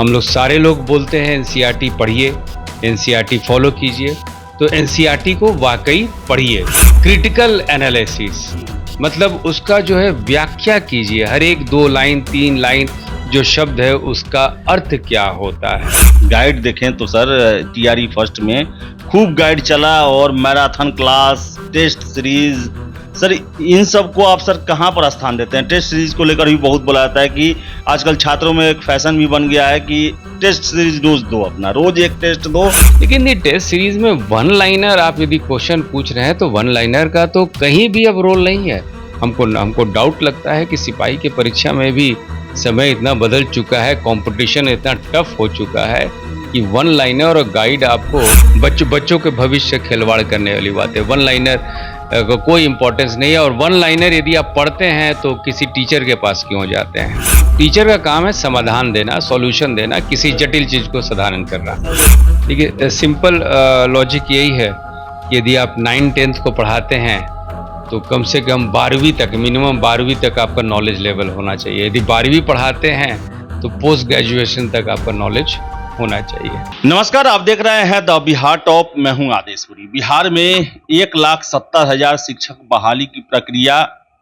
हम लोग सारे लोग बोलते हैं एनसीईआरटी पढ़िए, एनसीईआरटी फॉलो कीजिए, तो एनसीईआरटी को वाकई पढ़िए। क्रिटिकल एनालिसिस मतलब उसका जो है व्याख्या कीजिए, हर एक 2 लाइन 3 लाइन जो शब्द है उसका अर्थ क्या होता है। गाइड देखें तो सर टीआरई फर्स्ट में खूब गाइड चला और marathon class, test series, sir इन सब को आप सर कहाँ पर स्थान देते हैं? टेस्ट सीरीज को लेकर भी बहुत बोला जाता है कि आजकल छात्रों में एक फैशन भी बन गया है कि टेस्ट सीरीज रोज दो, अपना रोज एक टेस्ट दो। लेकिन ये टेस्ट सीरीज में वन लाइनर आप यदि क्वेश्चन पूछ रहे हैं तो वन लाइनर का तो कहीं भी अब रोल नहीं है। हमको डाउट लगता है कि सिपाही की परीक्षा में भी समय इतना बदल चुका है, कंपटीशन इतना टफ हो चुका है कि वन लाइनर और गाइड आपको बच्चों के भविष्य से खिलवाड़ करने वाली बात है। वन लाइनर का कोई इंपॉर्टेंस नहीं है, और वन लाइनर यदि आप पढ़ते हैं तो किसी टीचर के पास क्यों जाते हैं? टीचर का काम है समाधान देना, सॉल्यूशन देना, किसी जटिल चीज को साधारण करना। देखिए सिंपल लॉजिक यही है कि यदि आप 9th-10th को पढ़ाते हैं तो कम से कम 12वीं तक, मिनिमम 12वीं तक आपका नॉलेज लेवल होना चाहिए। यदि 12वीं पढ़ाते हैं तो पोस्ट ग्रेजुएशन तक आपका नॉलेज होना चाहिए। नमस्कार, आप देख रहे हैं द बिहार टॉप। मैं हूं आदेशपुरी। बिहार में 1,70,000 शिक्षक बहाली की प्रक्रिया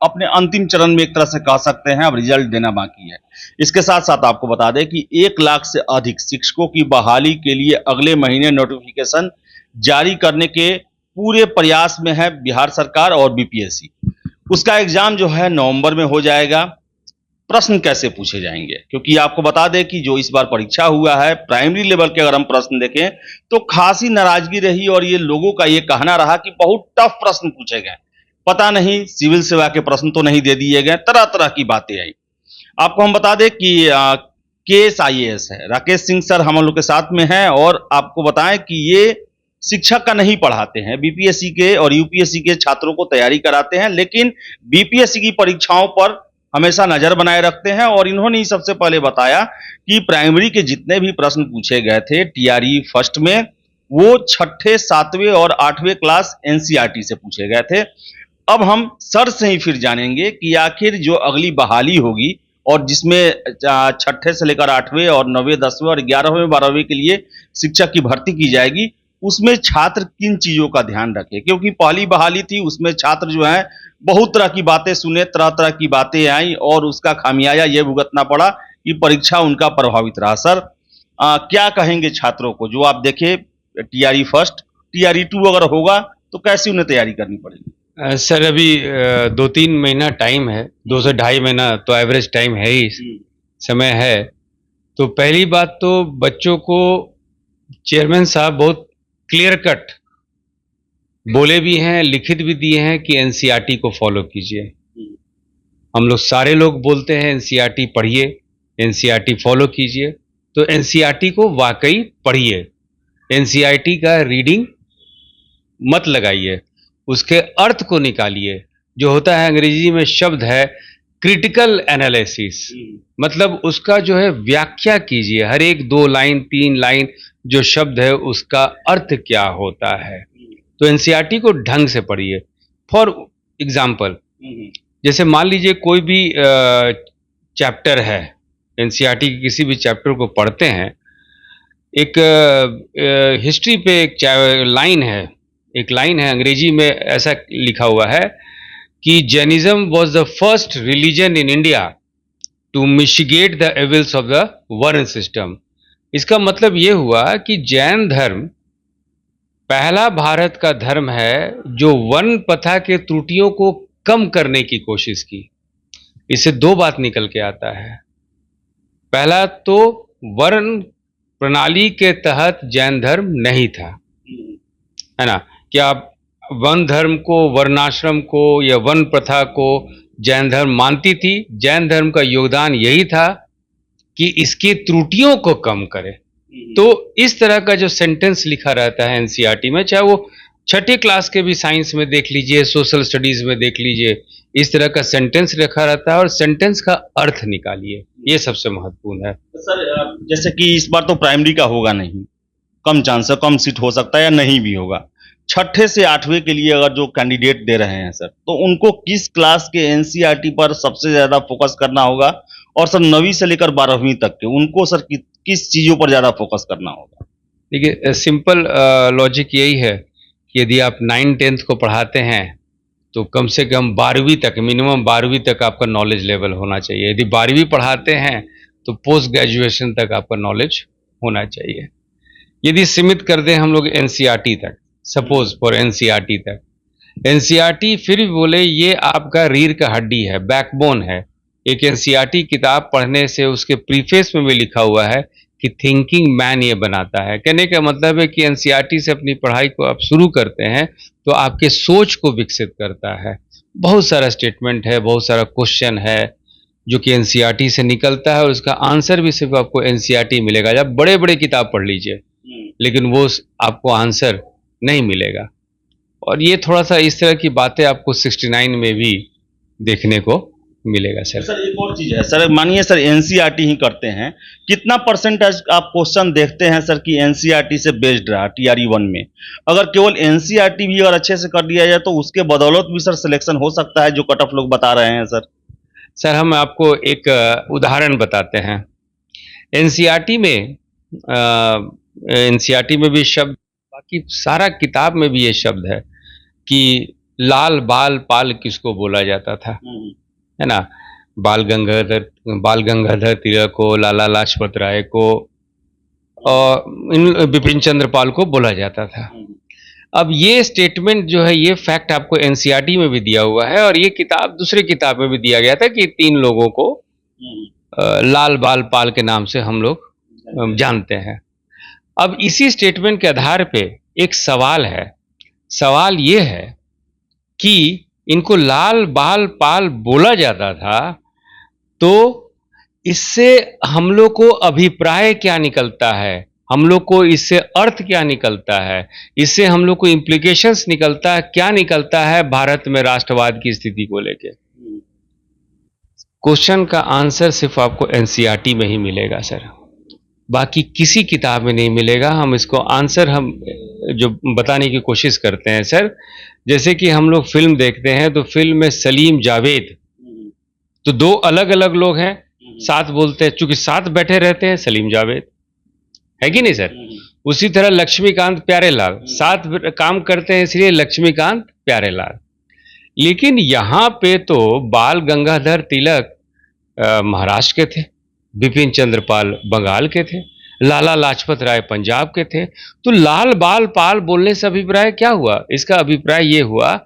अपने अंतिम चरण में एक तरह से कह सकते हैं, अब रिजल्ट देना बाकी है। इसके साथ साथ आपको बता दें कि 1 लाख से अधिक शिक्षकों की बहाली के लिए अगले महीने नोटिफिकेशन जारी करने के पूरे प्रयास में है बिहार सरकार और बीपीएससी। उसका एग्जाम जो है नवंबर में हो जाएगा। प्रश्न कैसे पूछे जाएंगे, क्योंकि आपको बता दें कि जो इस बार परीक्षा हुआ है प्राइमरी लेवल के अगर हम प्रश्न देखें तो खासी नाराजगी रही, और ये लोगों का ये कहना रहा कि बहुत टफ प्रश्न पूछे गए। पता नहीं सिविल सेवा के प्रश्न तो नहीं दे दिए गए, तरह तरह की बातें आई। आपको हम बता दें कि केएस आईएएस है, राकेश सिंह सर हम लोग के साथ में हैं, और आपको बताएं कि ये शिक्षक का नहीं पढ़ाते हैं, बीपीएससी के और यूपीएससी के छात्रों को तैयारी कराते हैं, लेकिन बीपीएससी की परीक्षाओं पर हमेशा नजर बनाए रखते हैं। और इन्होंने ही सबसे पहले बताया कि प्राइमरी के जितने भी प्रश्न पूछे गए थे टीआरई फर्स्ट में, वो 6ठे 7वें और 8वें क्लास एनसीईआरटी से पूछे गए थे। अब हम सर से ही फिर जानेंगे कि आखिर जो अगली बहाली होगी और जिसमें 6ठे से लेकर 8वें और 9वें 10वें और 11वें 12वें के लिए शिक्षक की भर्ती की जाएगी, उसमें छात्र किन चीजों का ध्यान रखें। क्योंकि पहली बहाली थी, उसमें छात्र जो है बहुत तरह की बातें सुने, तरह तरह की बातें आई, और उसका खामियाजा ये भुगतना पड़ा कि परीक्षा उनका प्रभावित रहा। सर क्या कहेंगे छात्रों को? जो आप देखे टीआरई फर्स्ट, टीआरई 2 अगर होगा तो कैसे उन्हें तैयारी करनी पड़ेगी? सर अभी 2-3 महीना टाइम है, 2 से ढाई महीना तो एवरेज टाइम है ही, समय है। तो पहली बात तो बच्चों को चेयरमैन साहब बहुत क्लियर कट बोले भी हैं, लिखित भी दिए हैं कि एनसीईआरटी को फॉलो कीजिए। हम लोग सारे लोग बोलते हैं एनसीईआरटी पढ़िए, एनसीईआरटी फॉलो कीजिए, तो एनसीईआरटी को वाकई पढ़िए। एनसीईआरटी का रीडिंग मत लगाइए, उसके अर्थ को निकालिए। जो होता है अंग्रेजी में शब्द है क्रिटिकल एनालिसिस, मतलब उसका जो है व्याख्या कीजिए, हर एक 2 लाइन 3 लाइन जो शब्द है उसका अर्थ क्या होता है। तो एनसीईआरटी को ढंग से पढ़िए। फॉर एग्जाम्पल, जैसे मान लीजिए कोई भी चैप्टर है, एनसीईआरटी के किसी भी चैप्टर को पढ़ते हैं, एक हिस्ट्री पे एक लाइन है अंग्रेजी में ऐसा लिखा हुआ है कि Jainism was the first religion in India to mitigate the evils of the varna system. इसका मतलब ये हुआ कि जैन धर्म पहला भारत का धर्म है जो वर्ण प्रथा के त्रुटियों को कम करने की कोशिश की। इससे 2 बात निकल के आता है। पहला तो वर्ण प्रणाली के तहत जैन धर्म नहीं था, है ना, कि आप वर्ण धर्म को, वर्णाश्रम को या वर्ण प्रथा को जैन धर्म मानती थी। जैन धर्म का योगदान यही था कि इसकी त्रुटियों को कम करे। तो इस तरह का जो सेंटेंस लिखा रहता है एनसीईआरटी में, चाहे वो 6ठी क्लास के भी साइंस में देख लीजिए, सोशल स्टडीज में देख लीजिए, इस तरह का सेंटेंस रखा रहता है, और सेंटेंस का अर्थ निकालिए, ये सबसे महत्वपूर्ण है। सर जैसे कि इस बार तो प्राइमरी का होगा नहीं, कम चांस है, कम सीट हो सकता है या नहीं भी होगा। 6ठे से 8वें के लिए अगर जो कैंडिडेट दे रहे हैं सर, तो उनको किस क्लास के एनसीईआरटी पर सबसे ज्यादा फोकस करना होगा? और सर 9वीं से लेकर 12वीं तक के उनको सर किस चीजों पर ज्यादा फोकस करना होगा? देखिए, सिंपल लॉजिक यही है कि यदि आप 9th-10th को पढ़ाते हैं तो कम से कम 12वीं तक, मिनिमम 12वीं तक आपका नॉलेज लेवल होना चाहिए। यदि 12वीं पढ़ाते हैं तो पोस्ट ग्रेजुएशन तक आपका नॉलेज होना चाहिए। यदि सीमित कर दें हम लोग एनसीईआरटी तक, सपोज फॉर एनसीईआरटी तक, एनसीईआरटी फिर भी बोले ये आपका रीढ़ का हड्डी है, बैकबोन है। एक एनसीईआरटी किताब पढ़ने से उसके प्रीफेस में भी लिखा हुआ है कि थिंकिंग मैन ये बनाता है। कहने का मतलब है कि एनसीईआरटी से अपनी पढ़ाई को आप शुरू करते हैं तो आपके सोच को विकसित करता है। बहुत सारा स्टेटमेंट है, बहुत सारा क्वेश्चन है जो कि एनसीईआरटी से निकलता है और उसका आंसर भी सिर्फ आपको एनसीईआरटी मिलेगा। जब बड़े बड़े किताब पढ़ लीजिए लेकिन वो आपको आंसर नहीं मिलेगा। और ये थोड़ा सा इस तरह की बातें आपको 69 में भी देखने को मिलेगा सर। सर एक और चीज है सर, मानिए सर एनसीईआरटी ही करते हैं, कितना परसेंटेज आप क्वेश्चन देखते हैं सर कि एनसीईआरटी से बेस्ड रहा टीआरई 1 में? अगर केवल एनसीईआरटी भी अगर अच्छे से कर दिया जाए तो उसके बदौलत भी सर सिलेक्शन हो सकता है जो कट ऑफ लोग बता रहे हैं सर। सर हम आपको एक उदाहरण बताते हैं। एनसीईआरटी में भी शब्द, बाकी सारा किताब में भी ये शब्द है कि लाल बाल पाल किसको बोला जाता था, है ना? बाल गंगाधर तिलक को, लाला लाजपत राय को और बिपिन चंद्र पाल को बोला जाता था। अब ये स्टेटमेंट जो है, ये फैक्ट आपको एनसीईआरटी में भी दिया हुआ है और ये किताब दूसरे किताब में भी दिया गया था कि 3 लोगों को लाल बाल पाल के नाम से हम लोग जानते हैं। अब इसी स्टेटमेंट के आधार पे एक सवाल है। सवाल ये है कि इनको लाल बाल पाल बोला जाता था तो इससे हम लोग को अभिप्राय क्या निकलता है, हम लोग को इससे अर्थ क्या निकलता है, इससे हम लोग को इम्प्लीकेशंस निकलता है, क्या निकलता है भारत में राष्ट्रवाद की स्थिति को लेके। क्वेश्चन का आंसर सिर्फ आपको एनसीईआरटी में ही मिलेगा सर, बाकी किसी किताब में नहीं मिलेगा। हम इसको आंसर हम जो बताने की कोशिश करते हैं सर, जैसे कि हम लोग फिल्म देखते हैं तो फिल्म में सलीम जावेद तो 2 अलग अलग लोग हैं, साथ बोलते हैं, चूंकि साथ बैठे रहते हैं सलीम जावेद, है कि नहीं सर? उसी तरह लक्ष्मीकांत प्यारेलाल साथ काम करते हैं इसलिए लक्ष्मीकांत प्यारेलाल। लेकिन यहां पे तो बाल गंगाधर तिलक महाराष्ट्र के थे, बिपिन चंद्र पाल बंगाल के थे, लाला लाजपत राय पंजाब के थे। तो लाल बाल पाल बोलने से अभिप्राय क्या हुआ? इसका अभिप्राय ये हुआ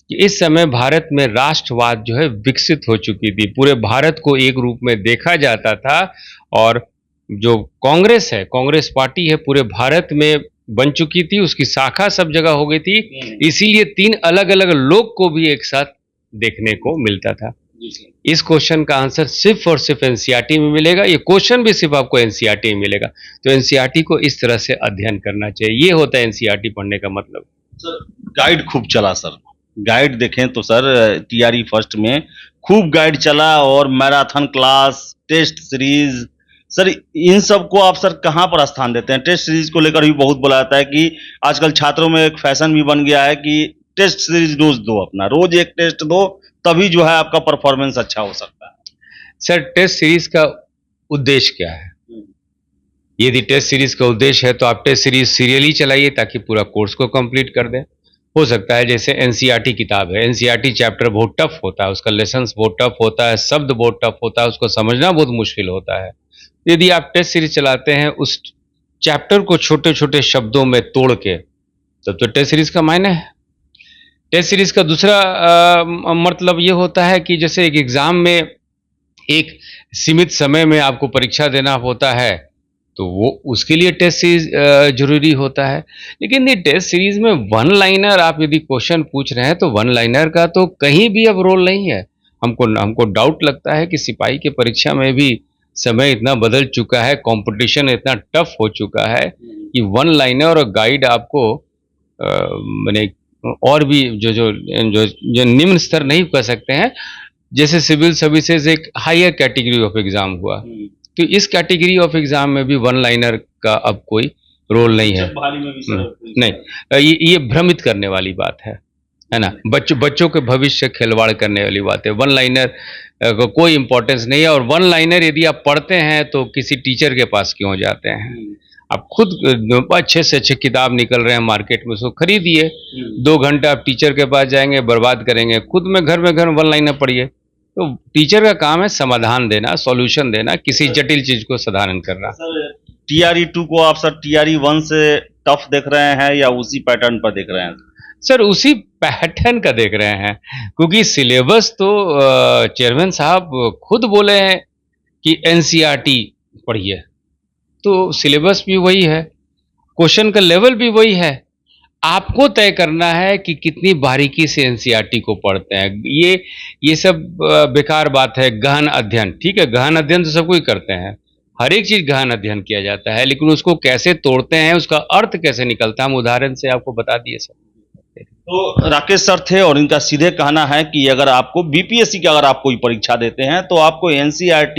कि इस समय भारत में राष्ट्रवाद जो है विकसित हो चुकी थी, पूरे भारत को एक रूप में देखा जाता था और जो कांग्रेस है, कांग्रेस पार्टी है, पूरे भारत में बन चुकी थी, उसकी शाखा सब जगह हो गई थी, इसीलिए 3 अलग अलग लोग को भी एक साथ देखने को मिलता था। इस क्वेश्चन का आंसर सिर्फ और सिर्फ एनसीईआरटी में मिलेगा, ये क्वेश्चन भी सिर्फ आपको एनसीईआरटी में मिलेगा। तो एनसीईआरटी को इस तरह से अध्ययन करना चाहिए, ये होता है एनसीईआरटी पढ़ने का मतलब। सर गाइड खूब चला सर, गाइड देखें तो सर टीआरई फर्स्ट में खूब गाइड चला और marathon class, test series, sir इन सब को आप सर कहाँ पर स्थान देते हैं? टेस्ट सीरीज को लेकर भी बहुत बोला जाता है कि आजकल छात्रों में एक फैशन भी बन गया है कि टेस्ट सीरीज रोज दो, अपना रोज एक टेस्ट दो, तभी जो है आपका परफॉर्मेंस अच्छा हो सकता है। सर टेस्ट सीरीज का उद्देश्य क्या है? यदि टेस्ट सीरीज का उद्देश्य है तो आप टेस्ट सीरीज सीरियली चलाइए ताकि पूरा कोर्स को कंप्लीट कर दें। हो सकता है जैसे एनसीईआरटी किताब है, एनसीईआरटी चैप्टर बहुत टफ होता है, उसका लेसन्स बहुत टफ होता है, शब्द बहुत टफ होता है, उसको समझना बहुत मुश्किल होता है। यदि आप टेस्ट सीरीज चलाते हैं उस चैप्टर को छोटे छोटे शब्दों में तोड़ के, तब तो टेस्ट सीरीज का मायने है। टेस्ट सीरीज का दूसरा मतलब ये होता है कि जैसे एक एग्जाम में एक सीमित समय में आपको परीक्षा देना होता है तो वो उसके लिए टेस्ट सीरीज जरूरी होता है। लेकिन ये टेस्ट सीरीज में 1 लाइनर आप यदि क्वेश्चन पूछ रहे हैं तो 1 लाइनर का तो कहीं भी अब रोल नहीं है। हमको डाउट लगता है कि सिपाही की परीक्षा में भी समय इतना बदल चुका है, कंपटीशन इतना टफ हो चुका है कि 1 लाइनर और गाइड आपको माने और भी जो निम्न स्तर नहीं कर सकते हैं, जैसे सिविल सर्विसेज एक हायर कैटेगरी ऑफ एग्जाम हुआ, तो इस कैटेगरी ऑफ एग्जाम में भी 1 लाइनर का अब कोई रोल नहीं है। नहीं, ये भ्रमित करने वाली बात है ना? बच्चों के भविष्य खिलवाड़ करने वाली बात है। 1 लाइनर कोई इम्पोर्टेंस नहीं है। और वन लाइनर यदि आप पढ़ते हैं तो किसी टीचर के पास क्यों जाते हैं? आप खुद अच्छे से अच्छे किताब निकल रहे हैं मार्केट में, उसको खरीदिए। 2 घंटा आप टीचर के पास जाएंगे, बर्बाद करेंगे, खुद में घर वन लाइनर पढ़िए। तो टीचर का काम है समाधान देना, सॉल्यूशन देना, किसी जटिल चीज को साधारण करना। सर TRE 2 को आप सर TRE 1 से टफ देख रहे हैं या उसी पैटर्न पर देख रहे हैं? सर उसी पैटर्न का देख रहे हैं, क्योंकि सिलेबस तो चेयरमैन साहब खुद बोले हैं कि NCERT पढ़िए, तो सिलेबस भी वही है, क्वेश्चन का लेवल भी वही है। आपको तय करना है कि कितनी बारीकी से NCERT को पढ़ते हैं। ये सब बेकार बात है। गहन अध्ययन, ठीक है, गहन अध्ययन तो सब कोई करते हैं, हर एक चीज गहन अध्ययन किया जाता है, लेकिन उसको कैसे तोड़ते हैं, उसका अर्थ कैसे निकलता है, हम उदाहरण से आपको बता दिए सर। तो राकेश सर थे और इनका सीधे कहना है कि अगर आपको BPSC की अगर आप कोई परीक्षा देते हैं तो आपको NCERT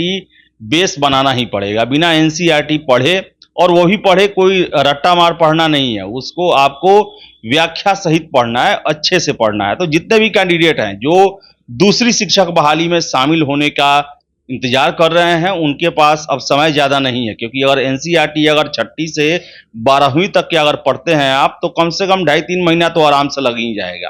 बेस बनाना ही पड़ेगा। बिना NCERT पढ़े, और वो भी पढ़े, कोई रट्टा मार पढ़ना नहीं है, उसको आपको व्याख्या सहित पढ़ना है, अच्छे से पढ़ना है। तो जितने भी कैंडिडेट हैं जो दूसरी शिक्षक बहाली में शामिल होने का इंतजार कर रहे हैं, उनके पास अब समय ज़्यादा नहीं है, क्योंकि अगर NCERT अगर 6ठी से 12वीं तक के अगर पढ़ते हैं आप, तो कम से कम 2.5-3 महीना तो आराम से लग ही जाएगा।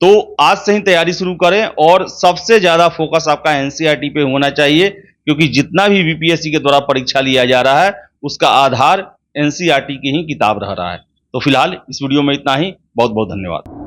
तो आज से ही तैयारी शुरू करें, और सबसे ज़्यादा फोकस आपका NCERT पे होना चाहिए, क्योंकि जितना भी BPSC के द्वारा परीक्षा लिया जा रहा है उसका आधार NCERT की ही किताब रह रहा है। तो फिलहाल इस वीडियो में इतना ही। बहुत बहुत धन्यवाद।